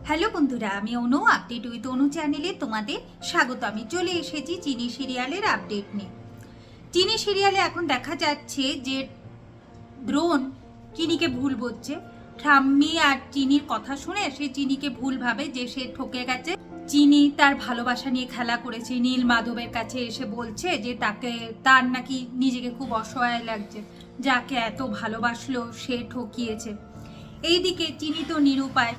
Hello বন্ধুরা, আমি অনু update with অনু চ্যানেলে তোমাদের স্বাগত। আমি চলে এসেছি চিনি সিরিয়ালের আপডেট নিয়ে। চিনি সিরিয়ালে এখন দেখা যাচ্ছে যে দ্রোণ চিনিকে ভুল বলছে। ঠাম্মি আর চিনির কথা শুনে সে চিনিকে ভুল ভাবে যে সে ঠকে গেছে। চিনি তার ভালোবাসা নিয়ে খেলা করেছে, নীল মাধবের কাছে এসে বলছে যে তার নাকি নিজেকে খুব অসহায় লাগছে, যাকে এত ভালোবাসলো সে ঠকিয়েছে। এইদিকে চিনি তো নিরুপায়,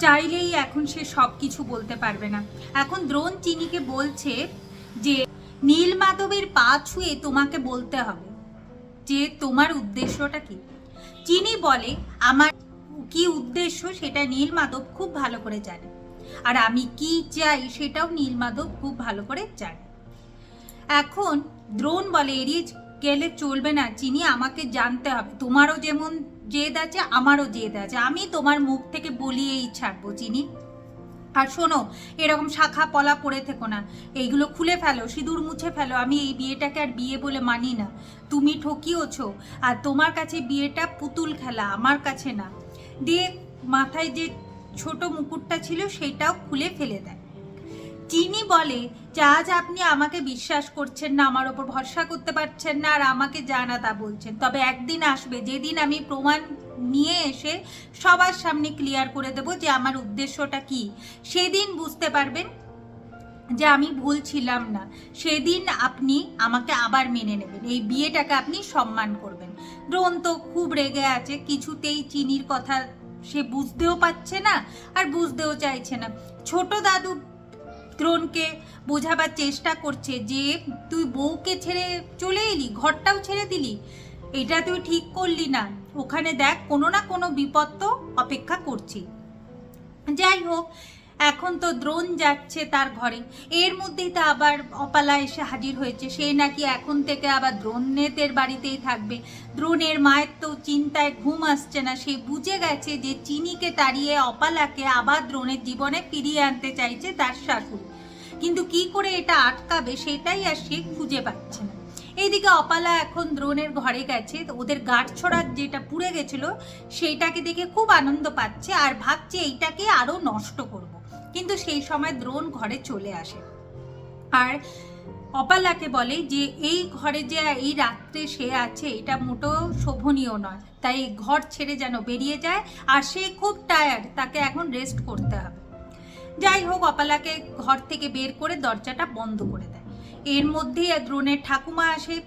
চাইলেই এখন সে সব কিছু বলতে পারবে না। এখন দ্রোণ চিনিকে বলছে যে নীল মাধবের পা ছুঁয়ে তোমাকে বলতে হবে যে তোমার উদ্দেশ্যটা কি। চিনি বলে আমার কি উদ্দেশ্য সেটা নীল মাধব খুব ভালো করে জানে, আর আমি কি চাই সেটাও নীল মাধব খুব ভালো করে জানে। এখন দ্রোণ বলে এড়িয়ে গেলে চলবে না চিনি, আমাকে জানতে হবে। তোমারও যেমন জেদ আছে আমারও জেদ আছে, আমি তোমার মুখ থেকে বলিয়েই ছাড়বো চিনি। আর শোনো, এরকম শাখা পলা পড়ে থেকো না, এইগুলো খুলে ফেলো, সিঁদুর মুছে ফেলো। আমি এই বিয়েটাকে আর বিয়ে বলে মানি না, তুমি ঠকিয়েছো, আর তোমার কাছে বিয়েটা পুতুল খেলা, আমার কাছে না। দিয়ে মাথায় যে ছোট মুকুটটা ছিল সেটাও খুলে ফেলে দেয়। চিনি বলে যে আজ আপনি আমাকে বিশ্বাস করছেন না, আমার ওপর ভরসা করতে পারছেন না, আর আমাকে জানা তা বলছেন, তবে একদিন আসবে যেদিন আমি প্রমাণ নিয়ে এসে সবার সামনে ক্লিয়ার করে দেব যে আমার উদ্দেশ্যটা কি। সেদিন বুঝতে পারবেন যে আমি ভুল ছিলাম না, সেদিন আপনি আমাকে আবার মেনে নেবেন, এই বিয়েটাকে আপনি সম্মান করবেন। দ্রোণ তো খুব রেগে আছে, কিছুতেই চিনির কথা সে বুঝতেও পারছে না আর বুঝতেও চাইছে না। ছোট দাদু দ্রোণকে বোঝাবার চেষ্টা করছে যে তুই বউকে ছেড়ে চলে এলি, ঘরটাও ছেড়ে দিলি, এটা তুই ঠিক করলি না, ওখানে দেখ কোনো না কোনো বিপদ তো অপেক্ষা করছি। যাই হোক, এখন তো দ্রোণ যাচ্ছে তার ঘরে, এর মধ্যেই তো আবার অপালা এসে হাজির হয়েছে। সে নাকি এখন থেকে আবার দ্রোণেদের বাড়িতেই থাকবে। দ্রোণের মায়ের তো চিন্তায় ঘুম আসছে না, সে বুঝে গেছে যে চিনিকে তাড়িয়ে অপালাকে আবার দ্রোণের জীবনে ফিরিয়ে আনতে চাইছে তার শাশুড়ি, কিন্তু কি করে এটা আটকাবে সেটাই আর সে খুঁজে পাচ্ছে না। এইদিকে অপালা এখন দ্রোণের ঘরে গেছে, ওদের গাঁটছড়া যেটা পুড়ে গেছিল সেইটাকে দেখে খুব আনন্দ পাচ্ছে আর ভাবছে এইটাকে আরো নষ্ট করব। কিন্তু সেই সময় দ্রোণ ঘরে চলে আসে আর অপালাকে বলে যে এই ঘরে যে এই রাত্রে সে আছে এটা মোটেও শোভনীয় নয়, তাই ঘর ছেড়ে যেন বেরিয়ে যায়, আর সে খুব টায়ার্ড, তাকে এখন রেস্ট করতে হবে। যাই হোক, অপালাকে ঘর থেকে বের করে দরজাটা বন্ধ করে দেয়। এর মধ্যেই দ্রোণের ঠাকুমা আসে।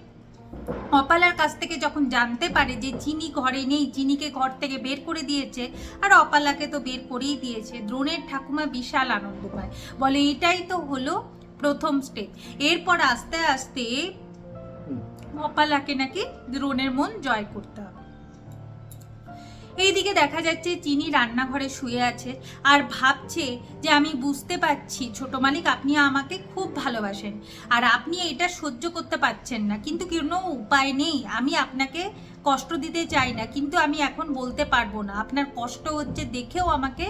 অপালার কাছ থেকে যখন জানতে পারে যে চিনি ঘরে নেই, চিনিকে ঘর থেকে বের করে দিয়েছে, আর অপালাকে তো বের করেই দিয়েছে, দ্রোণের ঠাকুমা বিশাল আনন্দ পায়, বলে এটাই তো হলো প্রথম স্টেপ। এরপর আস্তে আস্তে অপালাকে নাকি দ্রোণের মন জয় করতে হবে। এইদিকে দেখা যাচ্ছে চিনি রান্নাঘরে শুয়ে আছে আর ভাবছে যে আমি বুঝতে পারছি ছোট মালিক, আপনি আমাকে খুব ভালোবাসেন আর আপনি এটা সহ্য করতে পারছেন না, কিন্তু কোনো উপায় নেই, আমি আপনাকে কষ্ট দিতে চাই না, কিন্তু আমি এখন বলতে পারবো না, আপনার কষ্ট হচ্ছে দেখেও আমাকে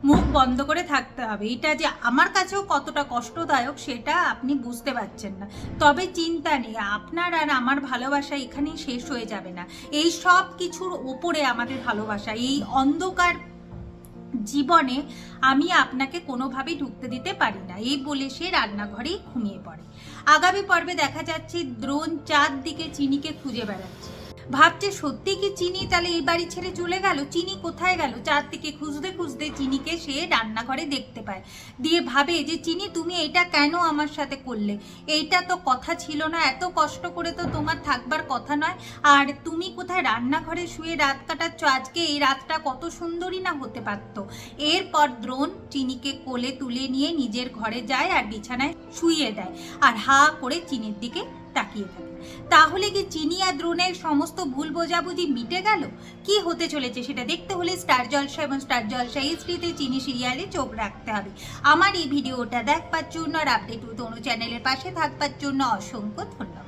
মুখ বন্ধ করে থাকতে হবে। এটা যে আমার কাছেও কতটা কষ্টদায়ক সেটা আপনি বুঝতে পারছেন না, তবে চিন্তা নেই, আপনার আর আমার ভালোবাসা এখানেই শেষ হয়ে যাবে না, এই সব কিছুর ওপরে আমাদের ভালোবাসা, এই অন্ধকার জীবনে আমি আপনাকে কোনোভাবেই ঢুকতে দিতে পারি না, এই বলে সে রান্নাঘরেই ঘুমিয়ে পড়ে। আগামী পর্বে দেখা যাচ্ছে দ্রোণ চারদিকে চিনিকে খুঁজে বেড়াচ্ছে, ভাবছে সত্যি কি চিনি তাহলে এই বাড়ি ছেড়ে চলে গেল, চিনি কোথায় গেল। চারদিকে খুঁজতে খুঁজতে চিনিকে সে রান্নাঘরে দেখতে পায়, দিয়ে ভাবে যে চিনি তুমি এটা কেন আমার সাথে করলে, এইটা তো কথা ছিল না, এত কষ্ট করে তো তোমার থাকবার কথা নয়, আর তুমি কোথায় রান্নাঘরে শুয়ে রাত কাটাচ্ছ, আজকে এই রাতটা কত সুন্দরী না হতে পারতো। এরপর দ্রোণ চিনিকে কোলে তুলে নিয়ে নিজের ঘরে যায় আর বিছানায় শুইয়ে দেয় আর হা করে চিনির দিকে তাকিয়ে থাকে। তাহলে কি চিনি আর দ্রোণের সমস্ত ভুল বোঝাবুঝি মিটে গেল? কি হতে চলেছে সেটা দেখতে হলে স্টার জলসা এবং স্টার জলসা এইচডিতে চিনি সিরিয়ালে চোখ রাখতে হবে। আমার এই ভিডিওটা দেখবার জন্য আর আপডেট উইথ অনু চ্যানেলের পাশে থাকবার জন্য অসংখ্য ধন্যবাদ।